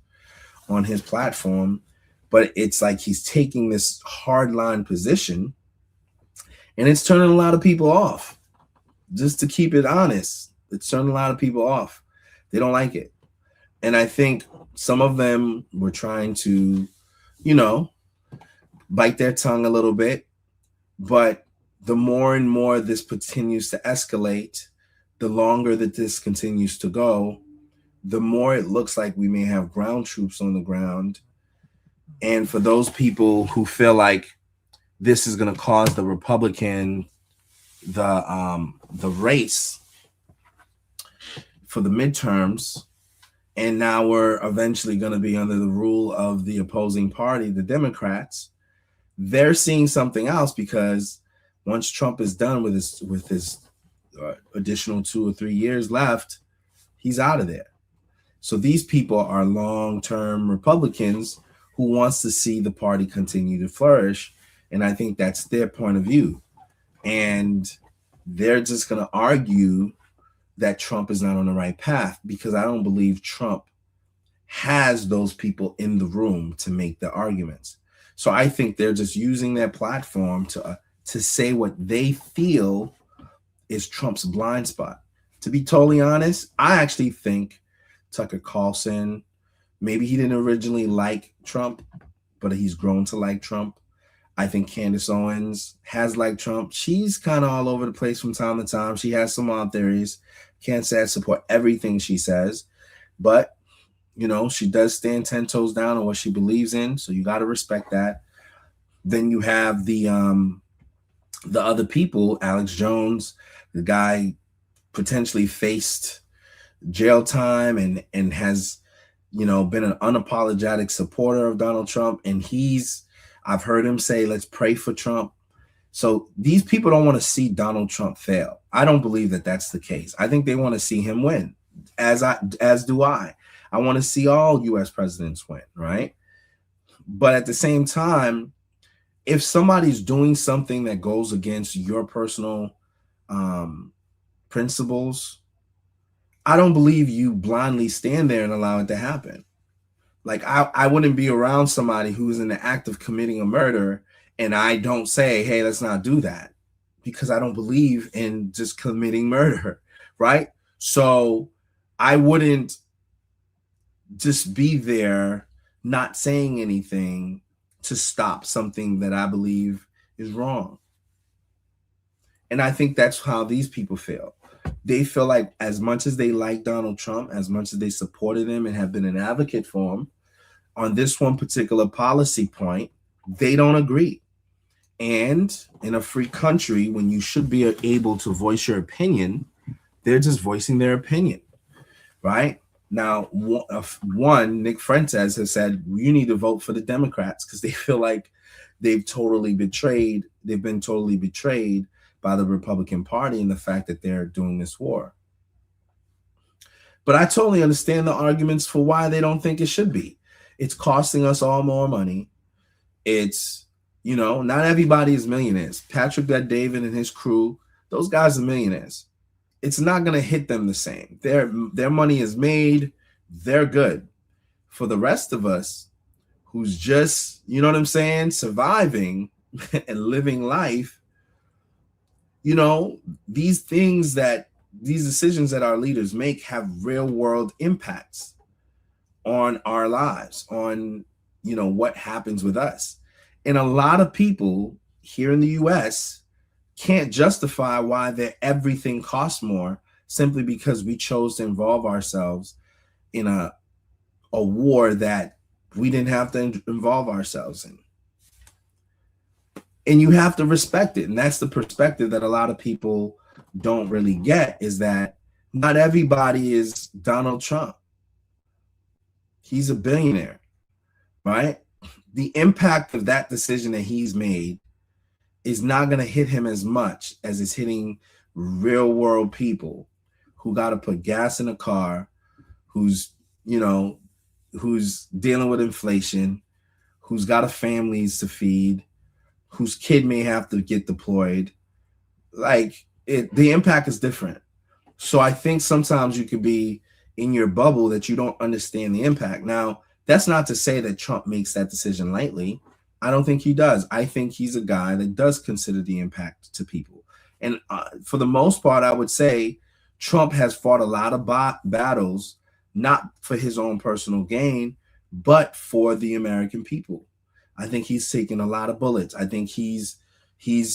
on his platform, but it's like he's taking this hardline position, and it's turning a lot of people off. Just to keep it honest, it's turning a lot of people off. They don't like it. And I think some of them were trying to, bite their tongue a little bit. But the more and more this continues to escalate, the longer that this continues to go, the more it looks like we may have ground troops on the ground And for those people who feel like this is going to cause the Republican the race for the midterms, and now we're eventually going to be under the rule of the opposing party, the Democrats, they're seeing something else, because once Trump is done with his additional 2 or 3 years left, he's out of there. So these people are long-term Republicans who wants to see the party continue to flourish. And I think that's their point of view. And they're just going to argue that Trump is not on the right path, because I don't believe Trump has those people in the room to make the arguments. So I think they're just using their platform to say what they feel is Trump's blind spot. To be totally honest, I actually think Tucker Carlson, maybe he didn't originally like Trump, but he's grown to like Trump. I think Candace Owens has liked Trump. She's kind of all over the place from time to time. She has some odd theories. Can't say I support everything she says, but you know, she does stand 10 toes down on what she believes in. So you got to respect that. Then you have the other people, Alex Jones, the guy potentially faced jail time and has, you know, been an unapologetic supporter of Donald Trump. And I've heard him say, let's pray for Trump. So these people don't want to see Donald Trump fail. I don't believe that that's the case. I think they want to see him win, as do I. I want to see all U.S. presidents win, right? But at the same time, if somebody's doing something that goes against your personal principles, I don't believe you blindly stand there and allow it to happen. Like I wouldn't be around somebody who's in the act of committing a murder and I don't say, hey, let's not do that, because I don't believe in just committing murder, right? So I wouldn't just be there not saying anything to stop something that I believe is wrong. And I think that's how these people feel. They feel like as much as they like Donald Trump, as much as they supported him and have been an advocate for him, on this one particular policy point, they don't agree. And in a free country, when you should be able to voice your opinion, they're just voicing their opinion, right? Now, one, Nick Fuentes has said, you need to vote for the Democrats because they feel like they've been totally betrayed by the Republican Party in the fact that they're doing this war. But I totally understand the arguments for why they don't think it should be. It's costing us all more money. It's, you know, not everybody is millionaires. Patrick Bet-David and his crew, those guys are millionaires. It's not going to hit them the same. Their money is made. They're good. For the rest of us who's just, you know what I'm saying, surviving and living life, you know, these decisions that our leaders make have real world impacts on our lives, on, you know, what happens with us. And a lot of people here in the US can't justify why everything costs more simply because we chose to involve ourselves in a war that we didn't have to involve ourselves in. And you have to respect it. And that's the perspective that a lot of people don't really get, is that not everybody is Donald Trump. He's a billionaire, right? The impact of that decision that he's made is not going to hit him as much as it's hitting real world people who got to put gas in a car, who's dealing with inflation, who's got families to feed, whose kid may have to get deployed. The impact is different. So I think sometimes you could be in your bubble that you don't understand the impact. Now, that's not to say that Trump makes that decision lightly. I don't think he does. I think he's a guy that does consider the impact to people. And for the most part, I would say Trump has fought a lot of battles, not for his own personal gain, but for the American people. I think he's taken a lot of bullets. I think he's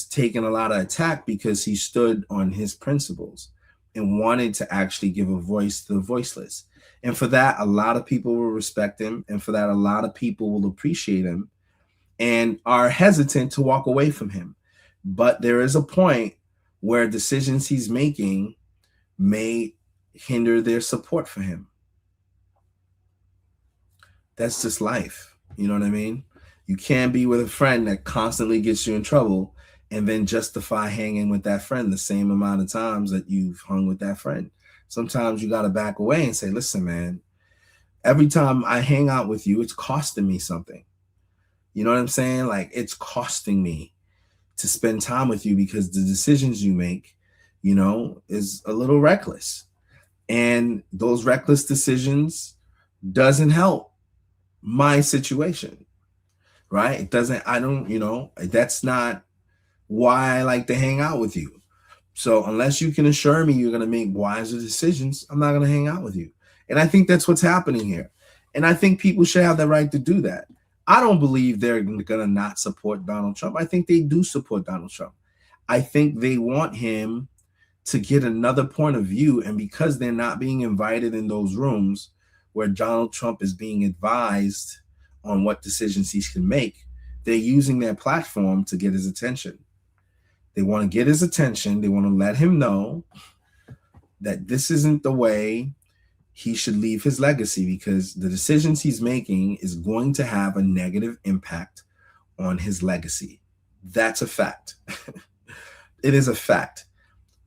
taken a lot of attack because he stood on his principles and wanted to actually give a voice to the voiceless. And for that, a lot of people will respect him. And for that, a lot of people will appreciate him and are hesitant to walk away from him. But there is a point where decisions he's making may hinder their support for him. That's just life. You know what I mean? You can't be with a friend that constantly gets you in trouble and then justify hanging with that friend the same amount of times that you've hung with that friend. Sometimes you got to back away and say, listen, man, every time I hang out with you, it's costing me something. You know what I'm saying? Like, it's costing me to spend time with you because the decisions you make, you know, is a little reckless. And those reckless decisions doesn't help my situation, right? It doesn't, I don't, you know, that's not why I like to hang out with you. So unless you can assure me you're going to make wiser decisions, I'm not going to hang out with you. And I think that's what's happening here. And I think people should have the right to do that. I don't believe they're going to not support Donald Trump. I think they do support Donald Trump. I think they want him to get another point of view. And because they're not being invited in those rooms where Donald Trump is being advised on what decisions he can make, they're using their platform to get his attention. They want to get his attention. They want to let him know that this isn't the way he should leave his legacy, because the decisions he's making is going to have a negative impact on his legacy. That's a fact. It is a fact.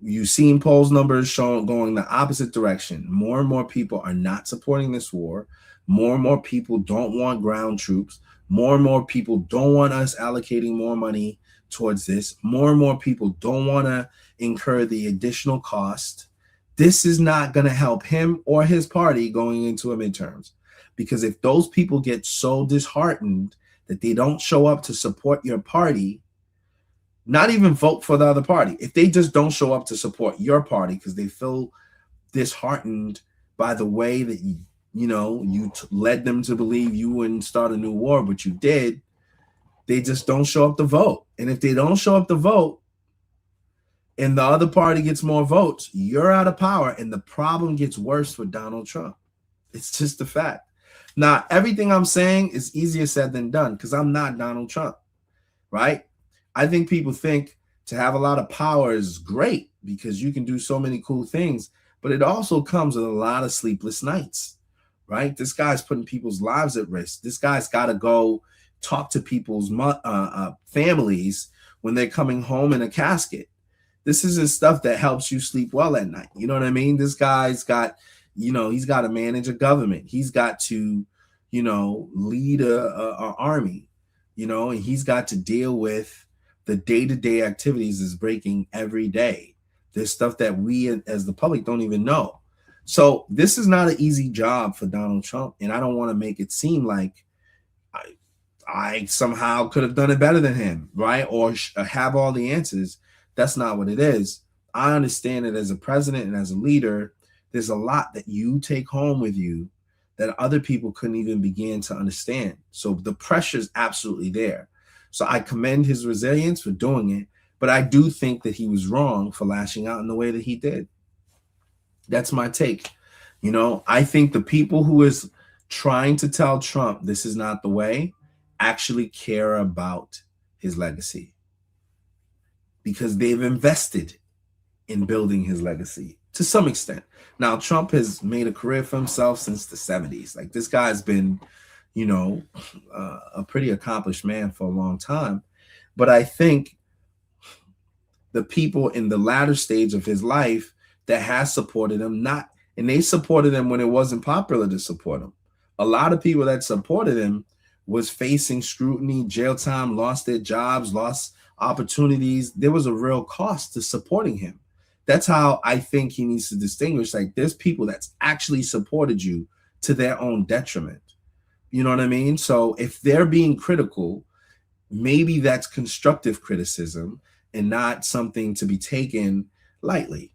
You've seen polls numbers showing going the opposite direction. More and more people are not supporting this war. More and more people don't want ground troops. More and more people don't want us allocating more money towards this. More and more people don't want to incur the additional cost. This is not going to help him or his party going into a midterms, because if those people get so disheartened that they don't show up to support your party, not even vote for the other party, if they just don't show up to support your party because they feel disheartened by the way that you led them to believe you wouldn't start a new war, but you did, they just don't show up to vote. And if they don't show up to vote, and the other party gets more votes, you're out of power, and the problem gets worse for Donald Trump. It's just a fact. Now, everything I'm saying is easier said than done because I'm not Donald Trump, right? I think people think to have a lot of power is great because you can do so many cool things, but it also comes with a lot of sleepless nights, right? This guy's putting people's lives at risk. This guy's got to go talk to people's families when they're coming home in a casket. This isn't stuff that helps you sleep well at night. You know what I mean? This guy's got, he's got to manage a government. He's got to, lead a army, and he's got to deal with the day-to-day activities that's breaking every day. There's stuff that we as the public don't even know. So this is not an easy job for Donald Trump. And I don't want to make it seem like I somehow could have done it better than him, right? Or have all the answers. That's not what it is. I understand that as a president and as a leader, there's a lot that you take home with you that other people couldn't even begin to understand. So the pressure is absolutely there. So I commend his resilience for doing it, but I do think that he was wrong for lashing out in the way that he did. That's my take. I think the people who is trying to tell Trump this is not the way actually care about his legacy, because they've invested in building his legacy to some extent. Now, Trump has made a career for himself since the 70s. Like, this guy's been, a pretty accomplished man for a long time. But I think the people in the latter stage of his life that has supported him, and they supported him when it wasn't popular to support him. A lot of people that supported him was facing scrutiny, jail time, lost their jobs, lost opportunities. There was a real cost to supporting him. That's how I think he needs to distinguish. Like, there's people that's actually supported you to their own detriment. You know what I mean? So if they're being critical, maybe that's constructive criticism and not something to be taken lightly,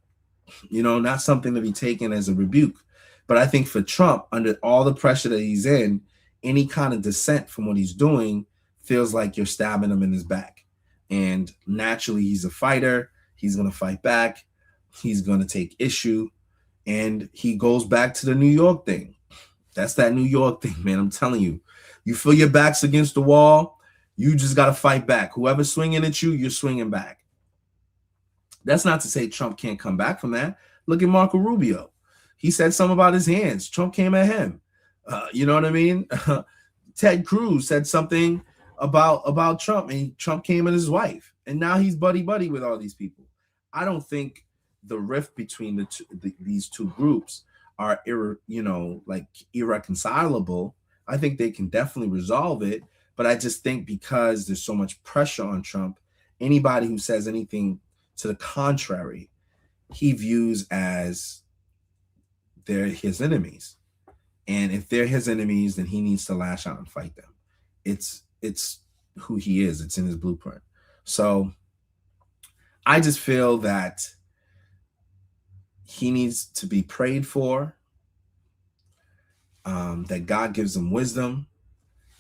not something to be taken as a rebuke. But I think for Trump, under all the pressure that he's in, any kind of dissent from what he's doing feels like you're stabbing him in his back. And naturally, he's a fighter. He's going to fight back. He's going to take issue. And he goes back to the New York thing. That's that New York thing, man. I'm telling you. You feel your back's against the wall, you just got to fight back. Whoever's swinging at you, you're swinging back. That's not to say Trump can't come back from that. Look at Marco Rubio. He said something about his hands. Trump came at him. You know what I mean? Ted Cruz said something about Trump, and Trump came at his wife. And now he's buddy-buddy with all these people. I don't think the rift between these two groups are irreconcilable. I think they can definitely resolve it, but I just think because there's so much pressure on Trump, anybody who says anything to the contrary, he views as they're his enemies. And if they're his enemies, then he needs to lash out and fight them. It's who he is. It's in his blueprint. So I just feel that he needs to be prayed for, that God gives him wisdom,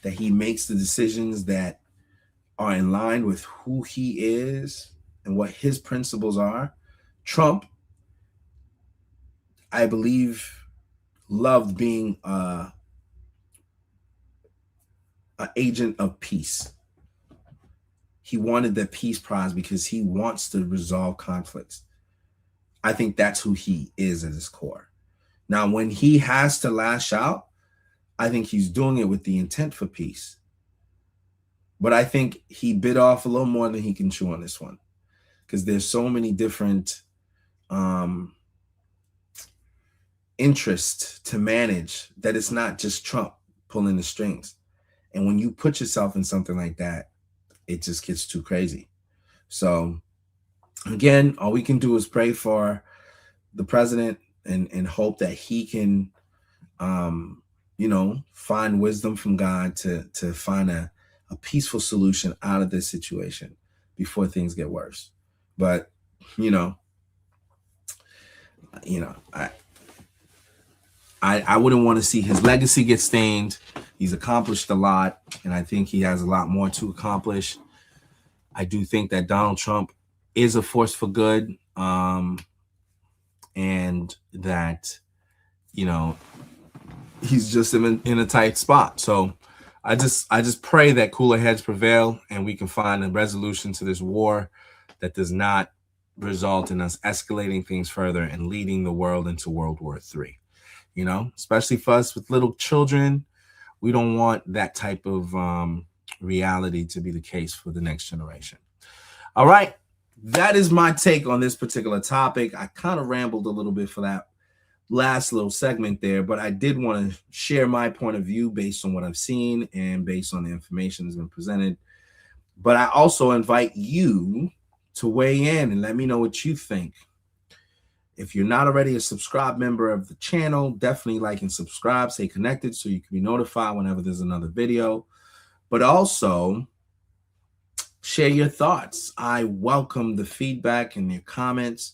that he makes the decisions that are in line with who he is and what his principles are. Trump, I believe, loved being an agent of peace. He wanted the peace prize because he wants to resolve conflicts. I think that's who he is at his core. Now, when he has to lash out, I think he's doing it with the intent for peace. But I think he bit off a little more than he can chew on this one, because there's so many different interests to manage that it's not just Trump pulling the strings. And when you put yourself in something like that, it just gets too crazy. So again, all we can do is pray for the president and hope that he can, find wisdom from God to find a peaceful solution out of this situation before things get worse. But, I wouldn't want to see his legacy get stained. He's accomplished a lot, and I think he has a lot more to accomplish. I do think that Donald Trump is a force for good, and that, he's just in a tight spot. So I just pray that cooler heads prevail and we can find a resolution to this war that does not result in us escalating things further and leading the world into World War III. Especially for us with little children, we don't want that type of reality to be the case for the next generation. All right. That is my take on this particular topic. I kind of rambled a little bit for that last little segment there, but I did want to share my point of view based on what I've seen and based on the information that's been presented. But I also invite you to weigh in and let me know what you think. If you're not already a subscribed member of the channel, definitely like and subscribe, stay connected so you can be notified whenever there's another video. But also share your thoughts. I welcome the feedback and your comments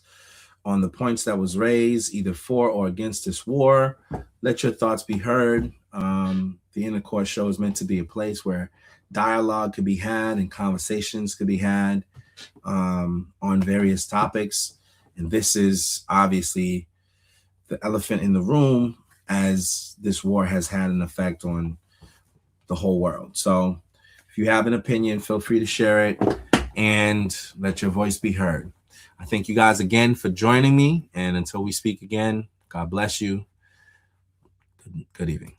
on the points that was raised, either for or against this war. Let your thoughts be heard. The Intercourse Show is meant to be a place where dialogue could be had and conversations could be had on various topics. And this is obviously the elephant in the room, as this war has had an effect on the whole world. So if you have an opinion, feel free to share it and let your voice be heard. I thank you guys again for joining me. And until we speak again, God bless you. Good evening.